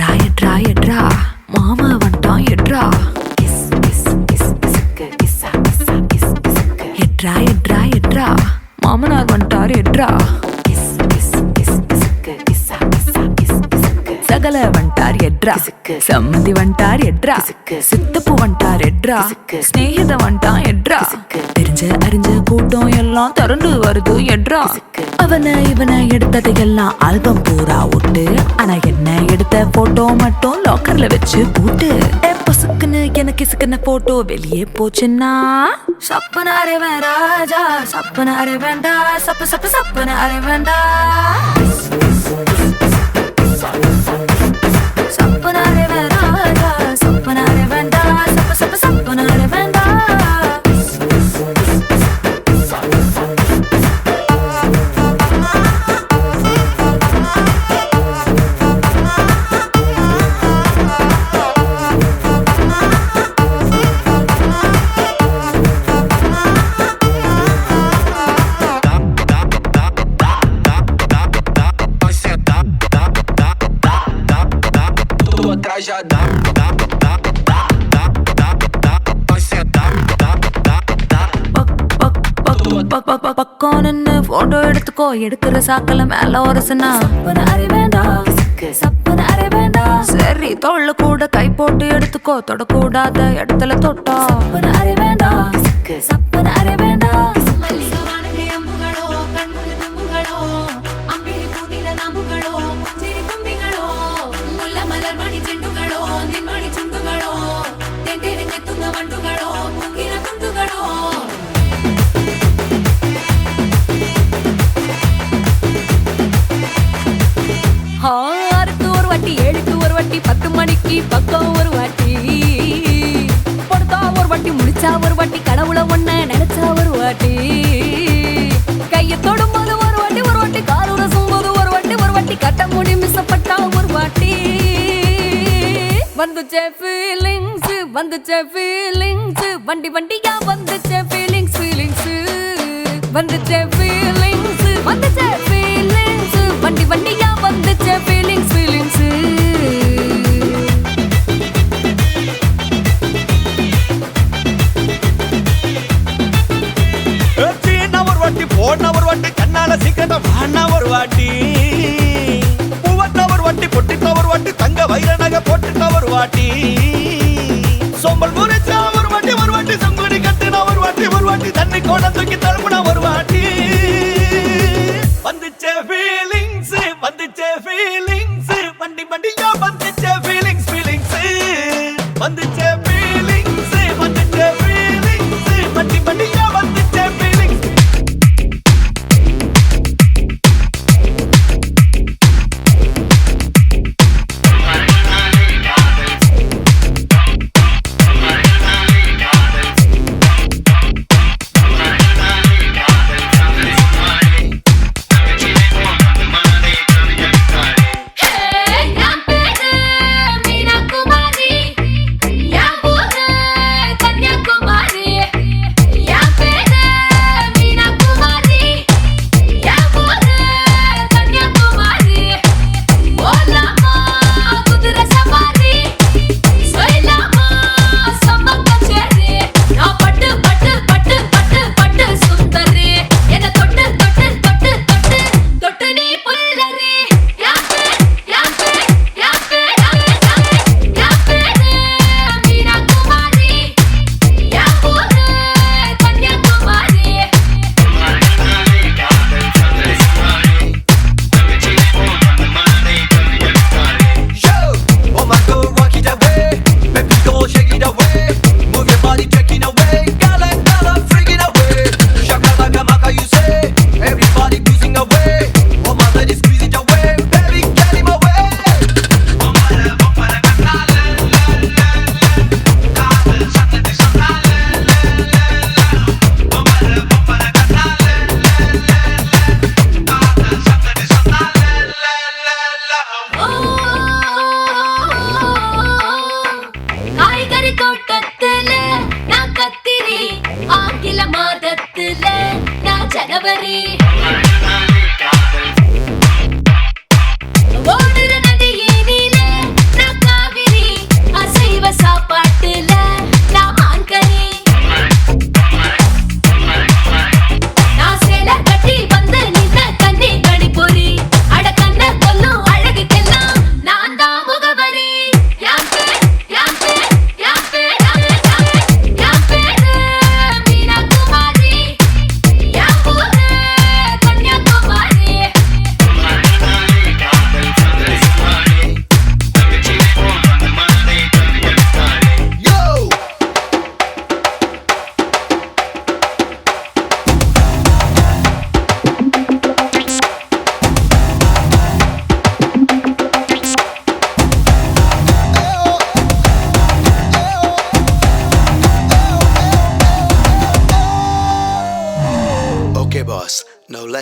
எட்ரா எட்ரா எட்ரா மாமா வந்துட்டான் எட்ரா. கிஸ் கிஸ் கிஸ் கிஸ்க்கு கிஸ்ஸா கிஸ்ஸா கிஸ் கிஸ்க்கு. எட்ரா எட்ரா எட்ரா மாமனார் வந்துட்டார் எட்ரா. கிஸ் கிஸ் கிஸ் கிஸ்க்கு கிஸ்ஸா கிஸ்ஸா கிஸ் கிஸ்க்கு. சகல வந்துட்டார் எட்ரா. சம்மந்தி வந்துட்டார் எட்ரா. சித்தப்பு வந்துட்டார் எட்ரா. ஸ்நேகித வந்துட்டான் எட்ரா. தெரிஞ்ச அறிஞ்ச கூட்டம் எல்லாம் திரண்டு வருது எட்ரா. அவனை இவனை எடுத்ததையெல்லாம் ஆல்பம் பூரா விட்டு, ஆனா என்ன எடுத்த போட்டோ மட்டும் லாக்கர்ல வச்சு பூட்டு. பொசுக்குன்னு எனக்கு சிக்கன போட்டோ வெளியே போச்சுன்னா சப்பன அரை ராஜா சப்பன அரை வேண்டா சப்பு சப்பு சப்பன அரை வேண்டா. சப்பன அரை ராஜா சப்பன அரை வேண்டா சப்பு சப்பு சப்பன அரை வேண்டா. Já dá, dá, dá, dá, dá, dá, dá, vai sentar, dá, dá, dá. பக்கம் நின்னு போட்டோ எடுத்துக்கோ, எடுக்கிற சாக்கல மேல ஒரசுனா சப்பன அரை வேண்டா சப்பன அரை வேண்டா. சரி தோல்ல கூட கை போட்டு எடுத்துக்கோ, தொடக்கூடாத இடத்துல தொட்டா சப்பன அரை வேண்டா சப்பன அரை வேண்டா. ஆறுக்கு ஒரு வாட்டி, ஏழுக்கு ஒரு வாட்டி, 10 மணிக்கு பக்கம் ஒரு வாட்டி, பொடுத்தா ஒரு வாட்டி, முடிச்சா ஒரு வாட்டி, கடவுளை ஒண்ண நினைச்சா ஒரு வாட்டி, கையை தொடும்போது ஒரு வாட்டி ஒரு வாட்டி, காலூர சும்போது ஒரு வாட்டி ஒரு வாட்டி, கட்ட முடி மிசப்பட்டா ஒரு வாட்டி. வந்துச்சே ஃபீலிங்ஸ் வந்துச்சே ஃபீலிங்ஸ், வண்டி வண்டியா வந்துச்சே ஃபீலிங்ஸ் ஃபீலிங்ஸ். வந்துச்சே ஃபீலிங்ஸ் வந்துச்சே ஃபீலிங்ஸ், வண்டி வண்டியா வந்துச்சே ஃபீலிங்ஸ் ஃபீலிங்ஸ். ஒரு வாட்டி போன ஒரு வாட்டி, கண்ணால சீக்கிரமா வாண்ணா ஒரு வாட்டி, பூவட்ட ஒரு வாட்டி, பொட்டிட்ட ஒரு வாட்டி, தங்க வைர நகை போட்டுட்ட ஒரு வாட்டி, சோம்பல் முறைச்சா ஒரு வாட்டி ஒரு வாட்டி, சங்குடி கட்டுனா ஒரு வாட்டி ஒரு வாட்டி, தண்ணி கோட தூக்கி தழுப்புனா ஒரு வாட்டி. வந்துச்சே ஃபீலிங்ஸ் வந்துச்சே ஃபீலிங்ஸ், வண்டி வண்டியா வந்துச்சே ஃபீலிங்ஸ் ஃபீலிங்ஸ். வந்துச்சே ஃபீலிங்ஸ் வந்துச்சே ஃபீலிங்ஸ், வண்டி வண்டியா வந்துச்சே feelings.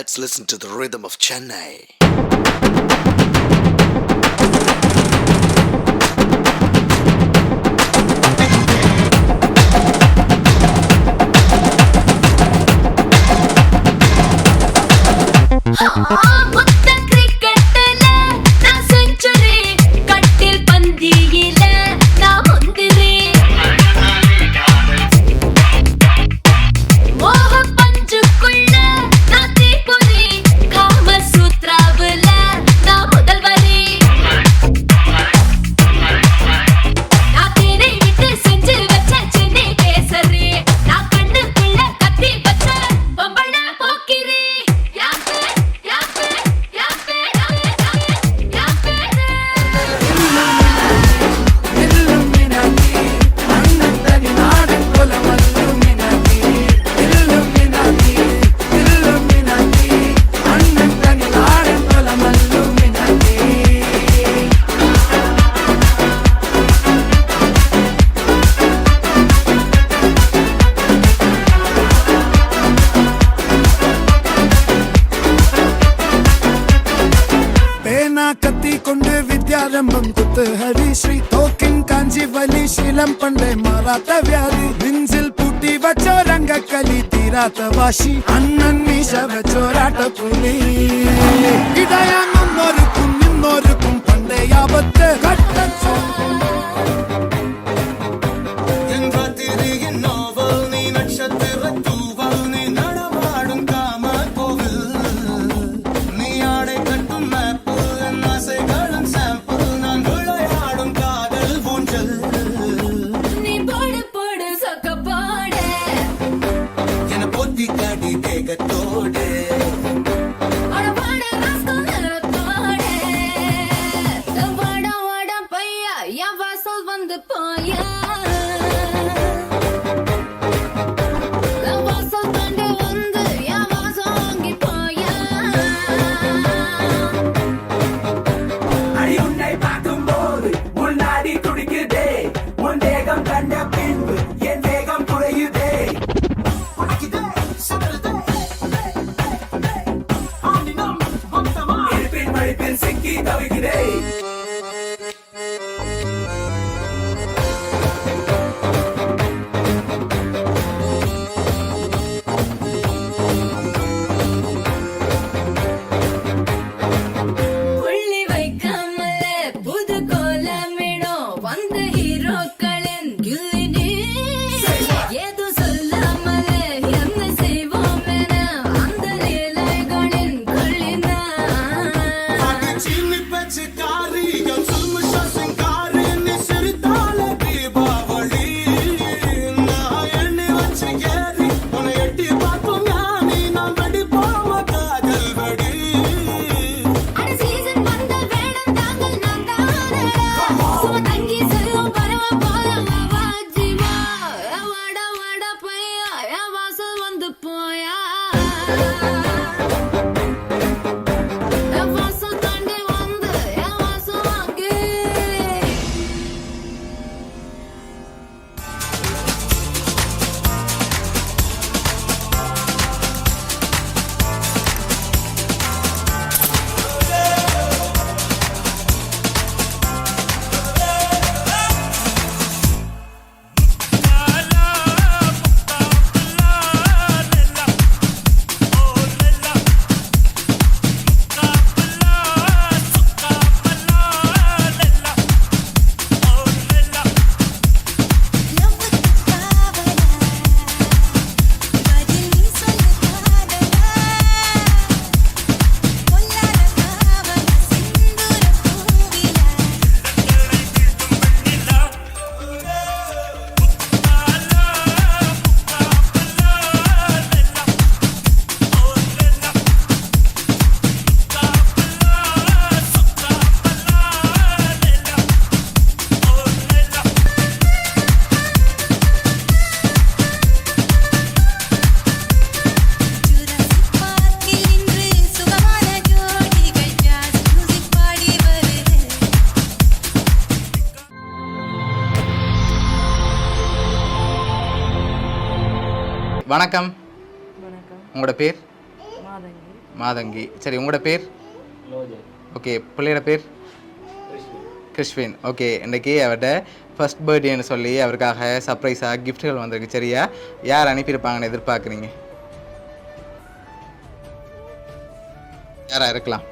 Let's listen to the rhythm of Chennai. முத்த கிரிக்கெட்ல நான் செஞ்சுரி, கட்டில் பந்தியில நான் முந்திரி, மோக பஞ்சுக்குள்ள நான் தீப்பொறி, காம சூத்ராவுல நான் முதல்வரி, நான் தேனை விட்டு செஞ்சு வச்ச சென்னை கேசரி, நான் கண்ணுக்குள்ள கத்தி வச்ச பொம்பள போக்கிரி. கத்தி கொண்டு வித்யாரம்பம் குத்து ஹரி ஸ்ரீ தோக்கின் காஞ்சி வலி சீலம் பண்டே மாறாத்த வியாதி நெஞ்சில் பூட்டி வச்சோ ரங்க கலி தீராத்த வாஷி அண்ணன் மீச வச்சோராட்ட புலி இதயம் இன்னொருக்கும் பண்டே யாபத்து கட்ட வந்து போயா வாசல் தாண்டி வந்து என் வாசம் வாங்கி போயா அடி உன்னை பார்க்கும் போது முன்னாடி துடிக்குதே உன் தேகம் கண்ட பின்பு என் வேகம் குறையுதே இருப்பின் மழிப்பில் சிக்கி தவிக்கிறேன் வணக்கம். உங்களோட பேர்? மாதங்கி. மாதங்கி. சரி, உங்களோட பேர்? ஓகே, பிள்ளையோட பேர்? கிறிஸ்வின். ஓகே, இன்றைக்கி அவர்கிட்ட ஃபர்ஸ்ட் பர்த்டேன்னு சொல்லி அவருக்காக சர்ப்ரைஸாக கிஃப்ட்டுகள் வந்திருக்கு. சரியா, யார் அனுப்பியிருப்பாங்கன்னு எதிர்பார்க்குறீங்க? யாராக இருக்கலாம்?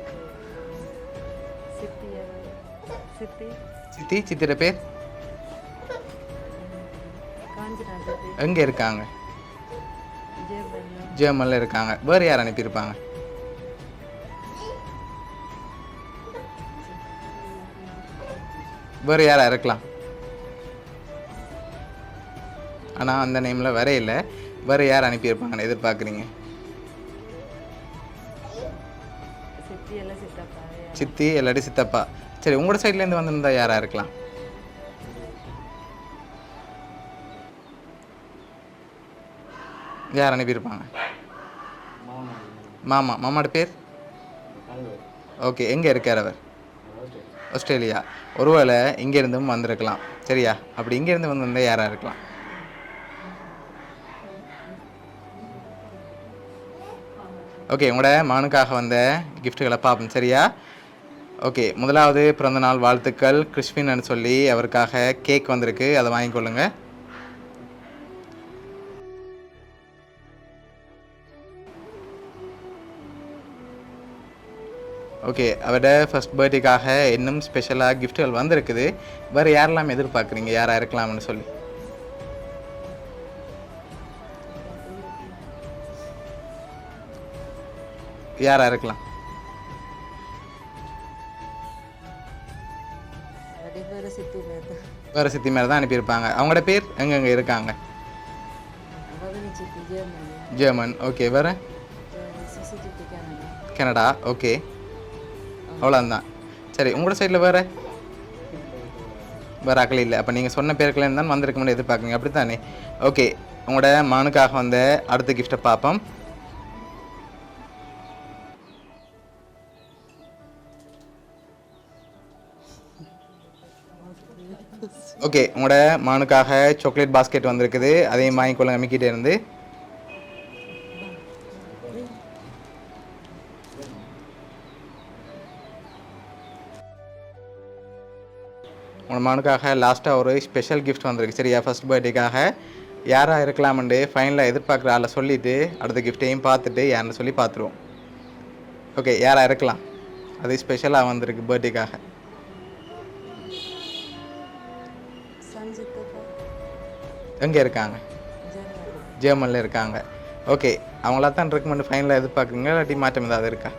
சித்தி. சித்தியோட பேர்? எங்கே இருக்காங்க? ஜெர்மனில் இருக்காங்க. வேறு யார் அனுப்பியிருப்பாங்க? வேறு யாராக இருக்கலாம்? ஆனால் அந்த நேமில் வரையில. வேறு யார் அனுப்பியிருப்பாங்கன்னு எதிர்பார்க்குறீங்க? சித்தி இல்லாட்டி சித்தப்பா. சரி, உங்களோட சைட்லேருந்து வந்திருந்தா யாராக இருக்கலாம்? யார் அனுப்பியிருப்பாங்க? மாமா. மாமாவோட பேர்? ஓகே, எங்கே இருக்கார் அவர்? ஆஸ்திரேலியா. ஒருவேளை இங்கேருந்தும் வந்திருக்கலாம். சரியா, அப்படி இங்கேருந்து வந்திருந்தால் யாராக இருக்கலாம்? ஓகே, உங்களோட மகனுக்காக வந்த கிஃப்ட்டுகளை பார்ப்போம். சரியா, ஓகே. முதலாவது பிறந்தநாள் வாழ்த்துக்கள் கிறிஸ்வின்னு சொல்லி அவருக்காக கேக் வந்திருக்கு, அதை வாங்கிக்கொள்ளுங்க. ஓகே, அவரோட ஃபர்ஸ்ட் பர்த்டேக்காக இன்னும் ஸ்பெஷலாக கிஃப்ட்டுகள் வந்திருக்குது. வேறு யாரெல்லாம் எதிர்பார்க்குறீங்க யாராக இருக்கலாம்னு சொல்லி? யாராக இருக்கலாம்? வேறு சித்தி மேலே தான் அனுப்பியிருப்பாங்க. அவங்களோட பேர் எங்கெங்கே இருக்காங்க? ஜெர்மன். ஓகே, வேறு? கனடா. ஓகே, அவ்வளோதான். சரி, உங்களோட சைடில் வேறு ஆக்கள் இல்லை. அப்போ நீங்கள் சொன்ன பேருக்குலேருந்து தான் வந்திருக்கணும்னு எதிர்பார்க்குறீங்க, அப்படி தானே? ஓகே, உங்களோட மகனுக்காக வந்த அடுத்த கிஃப்ட்டை பார்ப்போம். ஓகே, உங்களோட மகனுக்காக சாக்லேட் பாஸ்கெட் வந்திருக்குது, அதையும் வாங்கிக்கொள்ளுங்க மிக்கிட்டே இருந்து. உங்கள் மகனுக்காக லாஸ்ட்டாக ஒரு ஸ்பெஷல் கிஃப்ட் வந்திருக்கு. சரியா, ஃபர்ஸ்ட் பர்த்டேக்காக யாராக இருக்கலாம்னு ஃபைனலாக எதிர்பார்க்குற ஆளை சொல்லிவிட்டு அடுத்த கிஃப்ட்டையும் பார்த்துட்டு யாருன்னு சொல்லி பார்த்துருவோம். ஓகே, யாராக இருக்கலாம்? அது ஸ்பெஷலாக வந்திருக்கு பர்த்டேக்காக. எங்கே இருக்காங்க? ஜெர்மனில் இருக்காங்க. ஓகே, அவங்களா தான் ரெக்கமெண்ட் ஃபைனலாக எதிர்பார்க்குறீங்க, இல்லாட்டி மாற்றம் ஏதாவது இருக்கா?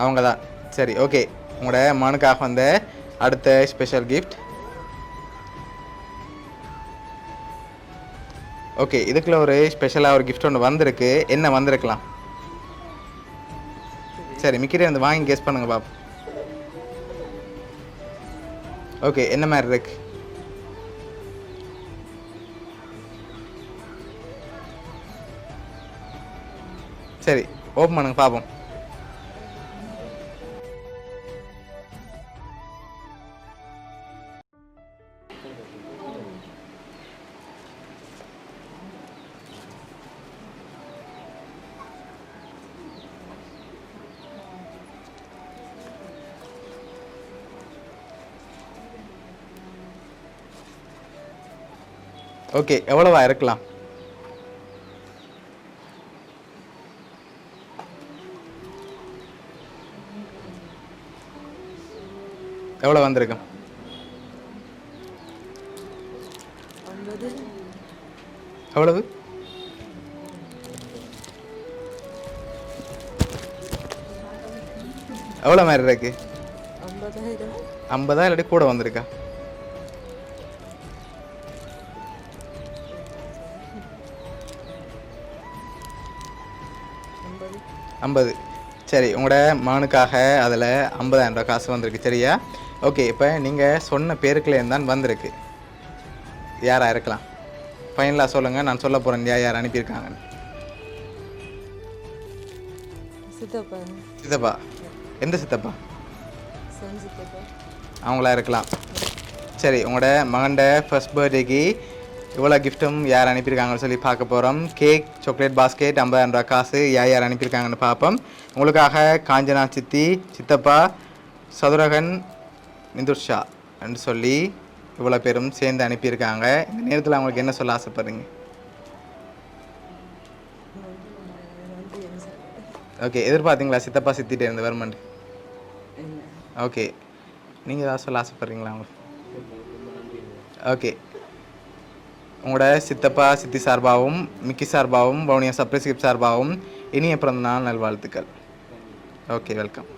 அவங்க தான். சரி, ஓகே. உங்களோட மகனுக்காக வந்த அடுத்த ஸ்பெஷல் கிஃப்ட். ஓகே, இதுக்குள்ள ஒரு ஸ்பெஷலாக ஒரு கிஃப்ட் ஒன்று வந்திருக்கு. என்ன வந்திருக்கலாம்? சரி, மிக்கிட்டே வந்து வாங்கி கெஸ் பண்ணுங்க பாப். ஓகே, என்ன மாதிரி இருக்கு? சரி, ஓப்பன் பண்ணுங்க பார்ப்போம். ஓகே, எவ்வளவா இருக்கலாம்? எவ்வளோ வந்திருக்கும்? எவ்வளவு? எவ்வளோ மாதிரி இருக்கு? 50,000 இல்லாட்டி கூட வந்திருக்கா? ஐம்பது. சரி, உங்களோட மகனுக்காக அதில் 50,000 ரூபா காசு வந்திருக்கு. சரியா, ஓகே. இப்போ நீங்கள் சொன்ன பேருக்குலேருந்து தான் வந்திருக்கு. யாராக இருக்கலாம்? ஃபைனலாக சொல்லுங்கள், நான் சொல்ல போகிறேன் யார் அனுப்பியிருக்காங்கன்னு. சித்தப்பா. எந்த சித்தப்பா? அவங்களா இருக்கலாம். சரி, உங்களோட மகன்ட ஃபர்ஸ்ட் பர்த்டேக்கு இவ்வளோ கிஃப்ட்டும் யார் அனுப்பியிருக்காங்கன்னு சொல்லி பார்க்க போகிறோம். கேக், சாக்லேட் பாஸ்கெட், 50,000 ரூபா காசு யார் அனுப்பியிருக்காங்கன்னு பார்ப்போம். உங்களுக்காக காஞ்சனா சித்தி, சித்தப்பா, சதுரகன், மிந்துர்ஷா என்று சொல்லி இவ்வளோ பேரும் சேர்ந்து அனுப்பியிருக்காங்க. இந்த நேரத்தில் அவங்களுக்கு என்ன சொல்ல ஆசைப்படுறீங்க? ஓகே, எதிர்பார்த்தீங்களா சித்தப்பா சித்திட்டு இருந்து வருமாண்டு? ஓகே, நீங்கள் ஏதாவது சொல்ல ஆசைப்படுறீங்களா அவங்களுக்கு? ஓகே, உங்களோட சித்தப்பா சித்தி சார்பாகவும் மிக்கி சார்பாகவும் வவுனியா சர்ப்ரைஸ் கிஃப்ட் சார்பாகவும் இனிய பிறந்த நாள் நல்வாழ்த்துக்கள். Okay, welcome.